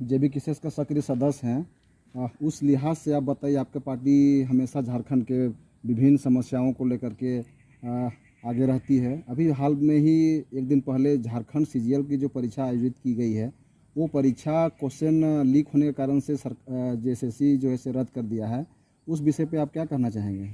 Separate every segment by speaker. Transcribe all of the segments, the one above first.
Speaker 1: जेबी kisses का सक्रिय सदस्य हैं, उस लिहाज से आप बताइए, आपके पार्टी हमेशा झारखंड के विभिन्न समस्याओं को लेकर के आगे रहती है। अभी हाल में ही एक दिन पहले झारखंड सीजीएल की जो परीक्षा आयोजित की गई है, वो परीक्षा क्वेश्चन लीक होने के कारण से जेएसएससी जो है से रद्द कर दिया है। उस विषय पे आप क्या कहना चाहेंगे?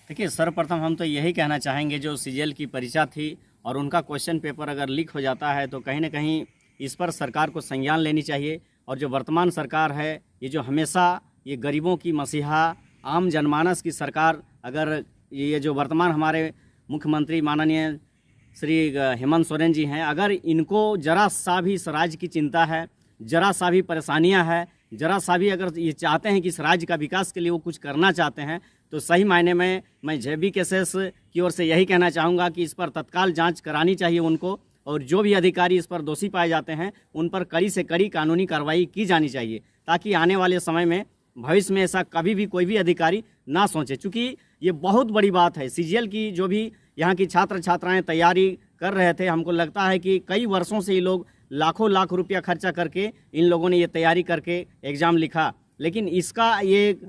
Speaker 2: देखिए, सर्वप्रथम हम तो यही कहना चाहेंगे, जो सीजीएल की परीक्षा थी और उनका क्वेश्चन पेपर अगर लीक हो जाता है तो कहीं ना कहीं इस पर सरकार को संज्ञान लेनी चाहिए। और जो वर्तमान सरकार है, ये जो हमेशा ये गरीबों की मसीहा, आम जनमानस की सरकार, अगर ये जो वर्तमान हमारे मुख्यमंत्री माननीय श्री हेमंत सोरेन जी हैं, अगर इनको जरा सा भी इस राज्य की चिंता है, जरा सा भी परेशानियां है, जरा सा भी अगर ये चाहते हैं कि इस राज्य का विकास के लिए वो कुछ करना चाहते हैं, तो सही मायने में मैं जेबी केसेस की ओर से यही कहना चाहूँगा कि इस पर तत्काल जांच करानी चाहिए उनको, और जो भी अधिकारी इस पर दोषी पाए जाते हैं उन पर कड़ी से कड़ी कानूनी कार्रवाई की जानी चाहिए, ताकि आने वाले समय में भविष्य में ऐसा कभी भी कोई भी अधिकारी ना सोचे। चूँकि ये बहुत बड़ी बात है, सीजीएल की जो भी यहाँ की छात्र छात्राएँ तैयारी कर रहे थे, हमको लगता है कि कई वर्षों से ये लोग लाखों लाख रुपया खर्चा करके इन लोगों ने ये तैयारी करके एग्ज़ाम लिखा, लेकिन इसका ये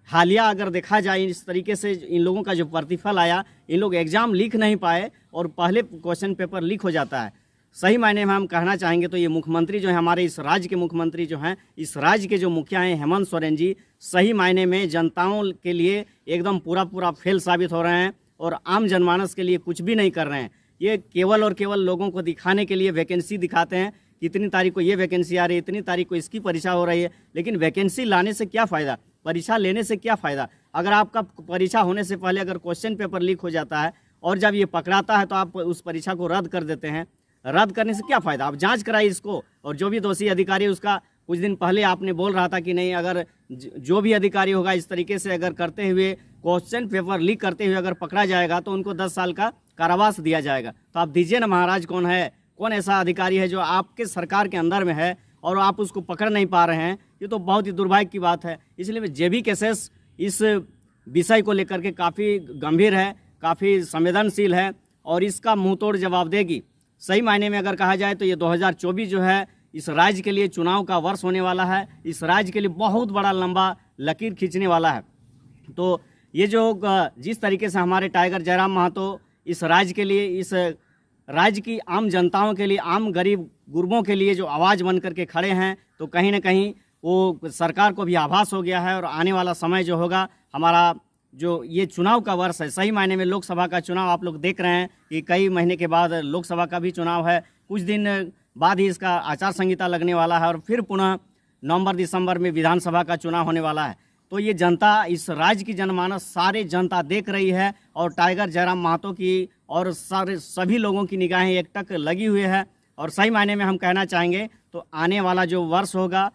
Speaker 2: हालिया अगर देखा जाए, इस तरीके से इन लोगों का जो प्रतिफल आया, इन लोग एग्ज़ाम लिख नहीं पाए और पहले क्वेश्चन पेपर लीक हो जाता है। सही मायने में हम कहना चाहेंगे तो ये मुख्यमंत्री जो है, हमारे इस राज्य के मुख्यमंत्री जो हैं, इस राज्य के जो मुखिया हैं हेमंत सोरेन जी, सही मायने में जनताओं के लिए एकदम पूरा फेल साबित हो रहे हैं और आम जनमानस के लिए कुछ भी नहीं कर रहे हैं। ये केवल और केवल लोगों को दिखाने के लिए वैकेंसी दिखाते हैं कि इतनी तारीख को ये वैकेंसी आ रही है, इतनी तारीख को इसकी परीक्षा हो रही है, लेकिन वैकेंसी लाने से क्या फ़ायदा, परीक्षा लेने से क्या फ़ायदा? अगर आपका परीक्षा होने से पहले अगर क्वेश्चन पेपर लीक हो जाता है और जब ये पकड़ाता है तो आप उस परीक्षा को रद्द कर देते हैं, रद्द करने से क्या फ़ायदा? आप जांच कराइए इसको, और जो भी दोषी अधिकारी, उसका कुछ दिन पहले आपने बोल रहा था कि नहीं, अगर जो भी अधिकारी होगा इस तरीके से अगर करते हुए क्वेश्चन पेपर लीक करते हुए अगर पकड़ा जाएगा तो उनको 10 साल का कारावास दिया जाएगा। तो आप दीजिए ना महाराज, कौन है, कौन ऐसा अधिकारी है जो आपके सरकार के अंदर में है और आप उसको पकड़ नहीं पा रहे हैं? ये तो बहुत ही दुर्भाग्य की बात है। इसलिए जेबी केसेस इस विषय को लेकर के काफ़ी गंभीर है, काफ़ी संवेदनशील है और इसका मुंहतोड़ जवाब देगी। सही मायने में अगर कहा जाए तो ये 2024 जो है इस राज्य के लिए चुनाव का वर्ष होने वाला है, इस राज्य के लिए बहुत बड़ा लंबा लकीर खींचने वाला है। तो ये जो जिस तरीके से हमारे टाइगर जयराम महतो इस राज्य के लिए, इस राज्य की आम जनताओं के लिए, आम गरीब गुरबों के लिए जो आवाज़ बन करके खड़े हैं, तो कहीं ना कहीं वो सरकार को भी आभास हो गया है। और आने वाला समय जो होगा, हमारा जो ये चुनाव का वर्ष है, सही मायने में लोकसभा का चुनाव आप लोग देख रहे हैं कि कई महीने के बाद लोकसभा का भी चुनाव है, कुछ दिन बाद ही इसका आचार संहिता लगने वाला है और फिर पुनः नवंबर दिसंबर में विधानसभा का चुनाव होने वाला है। तो ये जनता, इस राज्य की जनमानस सारे जनता देख रही है और टाइगर जयराम महतो की और सारे सभी लोगों की निगाहें एकटक लगी हुई है। और सही मायने में हम कहना चाहेंगे तो आने वाला जो वर्ष होगा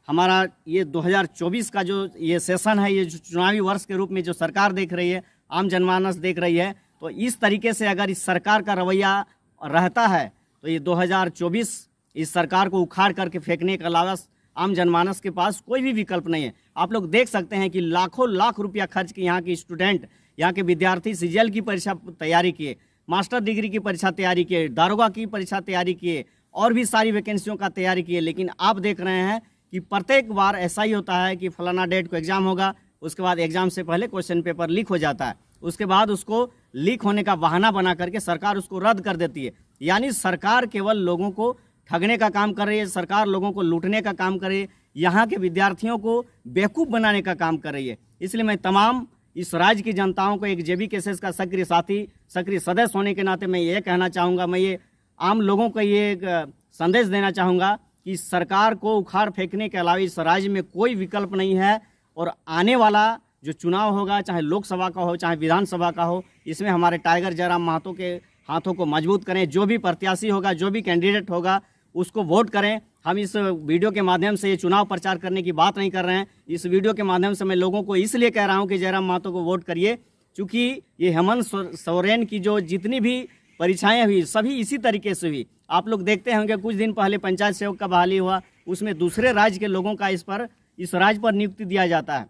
Speaker 2: हमारा, ये 2024 का जो ये सेशन है, ये चुनावी वर्ष के रूप में जो सरकार देख रही है, आम जनमानस देख रही है, तो इस तरीके से अगर इस सरकार का रवैया रहता है तो ये 2024 इस सरकार को उखाड़ करके फेंकने के अलावा आम जनमानस के पास कोई भी विकल्प नहीं है। आप लोग देख सकते हैं कि लाखों लाख रुपया खर्च के यहाँ के स्टूडेंट, यहाँ के विद्यार्थी सीजीएल की परीक्षा तैयारी किए, मास्टर डिग्री की परीक्षा तैयारी किए, दारोगा की परीक्षा तैयारी किए और भी सारी वैकेंसियों का तैयारी किए, लेकिन आप देख रहे हैं कि प्रत्येक बार ऐसा ही होता है कि फलाना डेट को एग्ज़ाम होगा, उसके बाद एग्ज़ाम से पहले क्वेश्चन पेपर लीक हो जाता है, उसके बाद उसको लीक होने का बहाना बना करके सरकार उसको रद्द कर देती है। यानी सरकार केवल लोगों को ठगने का काम कर रही है, सरकार लोगों को लूटने का काम कर रही है, यहाँ के विद्यार्थियों को बेवकूफ़ बनाने का काम कर रही है। इसलिए मैं तमाम इस राज्य की जनताओं को एक जेबी केसेस का सक्रिय साथी, सक्रिय सदस्य होने के नाते मैं ये कहना चाहूँगा, मैं ये आम लोगों को ये एक संदेश देना चाहूँगा कि सरकार को उखाड़ फेंकने के अलावा इस राज्य में कोई विकल्प नहीं है। और आने वाला जो चुनाव होगा, चाहे लोकसभा का हो चाहे विधानसभा का हो, इसमें हमारे टाइगर जयराम महतो के हाथों को मजबूत करें। जो भी प्रत्याशी होगा, जो भी कैंडिडेट होगा, उसको वोट करें। हम इस वीडियो के माध्यम से ये चुनाव प्रचार करने की बात नहीं कर रहे हैं, इस वीडियो के माध्यम से मैं लोगों को इसलिए कह रहा हूँ कि जयराम महतो को वोट करिए, क्योंकि ये हेमंत सोरेन की जो जितनी भी परीक्षाएं हुई सभी इसी तरीके से हुई। आप लोग देखते होंगे कुछ दिन पहले पंचायत सेवक का बहाली हुआ, उसमें दूसरे राज्य के लोगों का इस राज्य पर नियुक्ति दिया जाता है।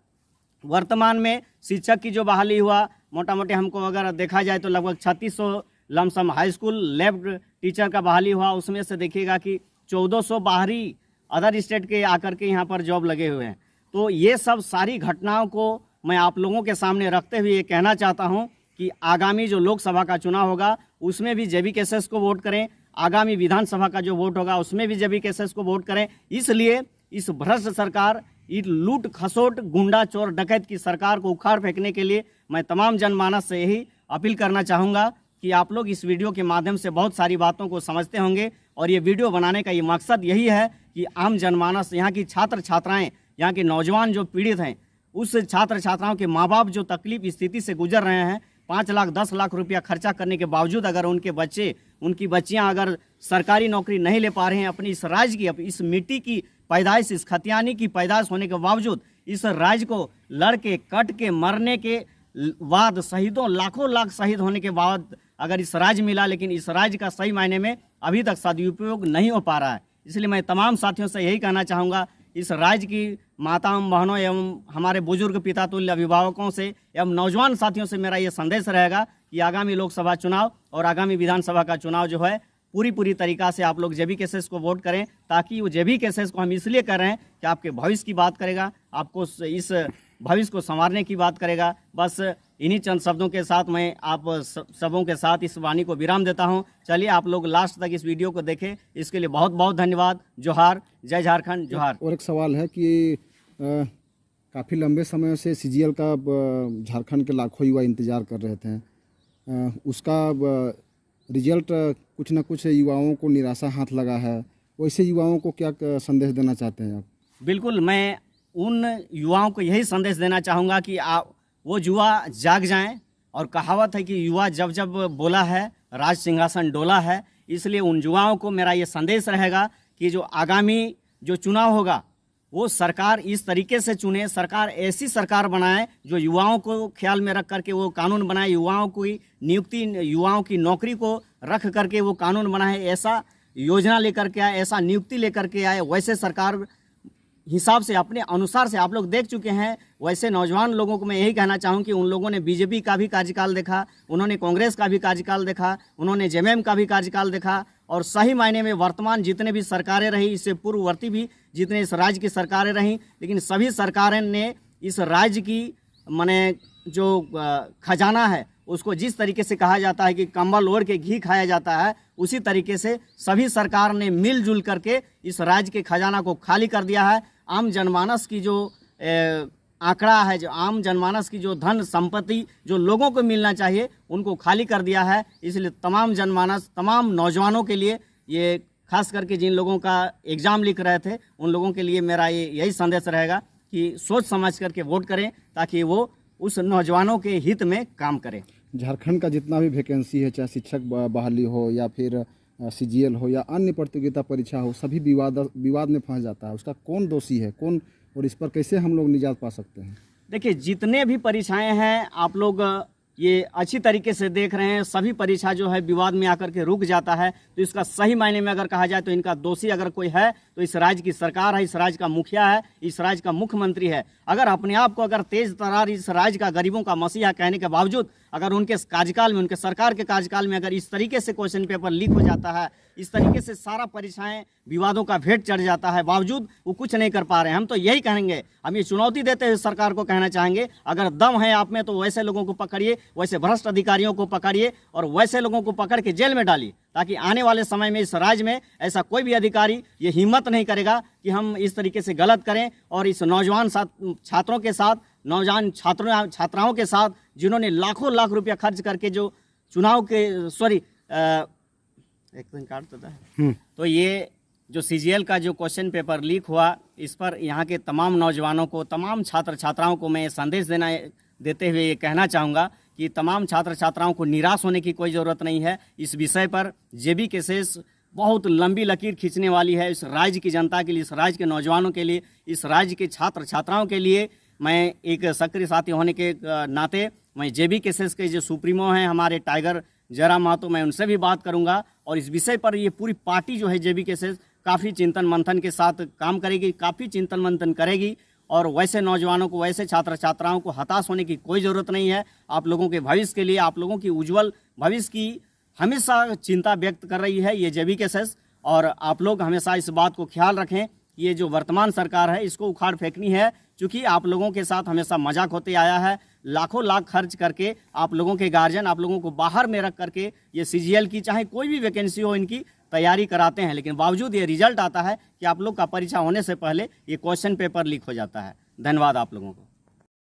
Speaker 2: वर्तमान में शिक्षक की जो बहाली हुआ, मोटा मोटी हमको अगर देखा जाए तो लगभग 3600 lump sum high school lab teacher का बहाली हुआ, उसमें से देखिएगा कि 1400 बाहरी अदर स्टेट के आकर के यहाँ पर जॉब लगे हुए हैं। तो ये सब सारी घटनाओं को मैं आप लोगों के सामने रखते हुए ये कहना चाहता हूँ कि आगामी जो लोकसभा का चुनाव होगा उसमें भी जेबी केसेस को वोट करें, आगामी विधानसभा का जो वोट होगा उसमें भी जेबी केसेस को वोट करें। इसलिए इस भ्रष्ट सरकार, इस लूट खसोट गुंडा चोर डकैत की सरकार को उखाड़ फेंकने के लिए मैं तमाम जनमानस से यही अपील करना चाहूँगा कि आप लोग इस वीडियो के माध्यम से बहुत सारी बातों को समझते होंगे। और ये वीडियो बनाने का ये मकसद यही है कि आम जनमानस, यहाँ की छात्र छात्राएँ, यहाँ के नौजवान जो पीड़ित हैं, उस छात्र छात्राओं के माँ बाप जो तकलीफ स्थिति से गुजर रहे हैं, 5 लाख 10 लाख रुपया खर्चा करने के बावजूद अगर उनके बच्चे, उनकी बच्चियां अगर सरकारी नौकरी नहीं ले पा रहे हैं, अपनी इस राज्य की, इस मिट्टी की पैदाइश, इस खतियानी की पैदाइश होने के बावजूद इस राज्य को लड़के कट के मरने के बाद, शहीदों लाखों लाख शहीद होने के बाद अगर इस राज्य मिला, लेकिन इस राज्य का सही मायने में अभी तक सदुपयोग नहीं हो पा रहा है। इसलिए मैं तमाम साथियों से यही कहना चाहूँगा, इस राज्य की माताओं बहनों एवं हमारे बुजुर्ग पिता तुल्य अभिभावकों से एवं नौजवान साथियों से मेरा ये संदेश रहेगा कि आगामी लोकसभा चुनाव और आगामी विधानसभा का चुनाव जो है पूरी तरीक़ा से आप लोग जेबी केसेस को वोट करें, ताकि वो जेबी केसेस को हम इसलिए कर रहे हैं कि आपके भविष्य की बात करेगा, आपको इस भविष्य को संवारने की बात करेगा। बस इन्हीं चंद शब्दों के साथ मैं आप सबों के साथ इस वाणी को विराम देता हूं। चलिए आप लोग लास्ट तक इस वीडियो को देखें, इसके लिए बहुत बहुत धन्यवाद। जोहार, जय झारखंड, जोहार।
Speaker 1: और एक सवाल है कि काफ़ी लंबे समय से सीजीएल का झारखंड के लाखों युवा इंतज़ार कर रहे थे, उसका रिजल्ट कुछ न कुछ युवाओं को निराशा हाथ लगा है। वैसे युवाओं को क्या संदेश देना चाहते हैं आप?
Speaker 2: बिल्कुल, मैं उन युवाओं को यही संदेश देना चाहूँगा कि वो युवा जाग जाएं। और कहावत है कि युवा जब जब बोला है राज सिंहासन डोला है। इसलिए उन युवाओं को मेरा ये संदेश रहेगा कि जो आगामी जो चुनाव होगा वो सरकार इस तरीके से चुने, सरकार ऐसी सरकार बनाए जो युवाओं को ख्याल में रख करके वो कानून बनाए, युवाओं की नियुक्ति, युवाओं की नौकरी को रख करके वो कानून बनाए, ऐसा योजना लेकर के आए, ऐसा नियुक्ति लेकर के आए। वैसे सरकार हिसाब से, अपने अनुसार से आप लोग देख चुके हैं। वैसे नौजवान लोगों को मैं यही कहना चाहूँ कि उन लोगों ने बीजेपी का भी कार्यकाल देखा, उन्होंने कांग्रेस का भी कार्यकाल देखा, उन्होंने जेएमएम का भी कार्यकाल देखा। और सही मायने में वर्तमान जितने भी सरकारें रही, इससे पूर्ववर्ती भी जितने इस राज्य की सरकारें रहीं, लेकिन सभी सरकारें ने इस राज्य की माने जो खजाना है उसको जिस तरीके से कहा जाता है कि कंबल ओढ़ के घी खाया जाता है, उसी तरीके से सभी सरकार ने मिलजुल करके इस राज्य के खजाना को खाली कर दिया है। आम जनमानस की जो आंकड़ा है, जो आम जनमानस की जो धन संपत्ति जो लोगों को मिलना चाहिए, उनको खाली कर दिया है। इसलिए तमाम जनमानस, तमाम नौजवानों के लिए, ये खास करके जिन लोगों का एग्ज़ाम लिख रहे थे उन लोगों के लिए मेरा यही संदेश रहेगा कि सोच समझ करके वोट करें, ताकि वो उस नौजवानों के हित में काम करें।
Speaker 1: झारखंड का जितना भी वैकेंसी है, चाहे शिक्षक बहाली हो या फिर सीजीएल हो या अन्य प्रतियोगिता परीक्षा हो, सभी विवाद में फंस जाता है। उसका कौन दोषी है, कौन, और इस पर कैसे हम लोग निजात पा सकते हैं?
Speaker 2: देखिए, जितने भी परीक्षाएं हैं आप लोग ये अच्छी तरीके से देख रहे हैं, सभी परीक्षा जो है विवाद में आकर के रुक जाता है। तो इसका सही मायने में अगर कहा जाए तो इनका दोषी अगर कोई है तो इस राज्य की सरकार है, इस राज्य का मुखिया है, इस राज्य का मुख्यमंत्री है। अगर अपने आप को अगर तेज तरार इस राज्य का गरीबों का मसीहा कहने के बावजूद अगर उनके कार्यकाल में, उनके सरकार के कार्यकाल में अगर इस तरीके से क्वेश्चन पेपर लीक हो जाता है, इस तरीके से सारा परीक्षाएं विवादों का भेंट चढ़ जाता है, बावजूद वो कुछ नहीं कर पा रहे हैं, हम तो यही कहेंगे, हम ये चुनौती देते हुए सरकार को कहना चाहेंगे, अगर दम है आप में तो वैसे लोगों को पकड़िए, वैसे भ्रष्ट अधिकारियों को पकड़िए और वैसे लोगों को पकड़ के जेल में डालिए, ताकि आने वाले समय में इस राज्य में ऐसा कोई भी अधिकारी ये हिम्मत नहीं करेगा कि हम इस तरीके से गलत करें। और इस नौजवान छात्रों के साथ, नौजवान छात्राओं के साथ जिन्होंने लाखों लाख रुपया खर्च करके जो चुनाव के एक दिन काटता था, तो ये जो सीजीएल का जो क्वेश्चन पेपर लीक हुआ, इस पर यहाँ के तमाम नौजवानों को, तमाम छात्र छात्राओं को मैं संदेश देते हुए ये कहना चाहूँगा कि तमाम छात्र छात्राओं को निराश होने की कोई ज़रूरत नहीं है। इस विषय पर जेबी केसेस बहुत लंबी लकीर खींचने वाली है इस राज्य की जनता के लिए, इस राज्य के नौजवानों के लिए, इस राज्य के छात्र छात्राओं के लिए। मैं एक सक्रिय साथी होने के नाते मैं जेबी केसेस के जो सुप्रीमो हैं हमारे टाइगर जयराम महतो, मैं उनसे भी बात करूंगा और इस विषय पर ये पूरी पार्टी जो है जेबी केसेस काफ़ी चिंतन मंथन के साथ काम करेगी, काफ़ी चिंतन मंथन करेगी। और वैसे नौजवानों को, वैसे छात्र छात्राओं को हताश होने की कोई ज़रूरत नहीं है। आप लोगों के भविष्य के लिए, आप लोगों की उज्जवल भविष्य की हमेशा चिंता व्यक्त कर रही है ये जेबी केसेस। और आप लोग हमेशा इस बात को ख्याल रखें ये जो वर्तमान सरकार है इसको उखाड़ फेंकनी है, क्योंकि आप लोगों के साथ हमेशा मजाक होते आया है। लाखों लाख खर्च करके आप लोगों के गार्जियन आप लोगों को बाहर में रख करके ये सीजीएल की चाहे कोई भी वैकेंसी हो इनकी तैयारी कराते हैं, लेकिन बावजूद ये रिजल्ट आता है कि आप लोग का परीक्षा होने से पहले ये क्वेश्चन पेपर लीक हो जाता है। धन्यवाद आप लोगों को।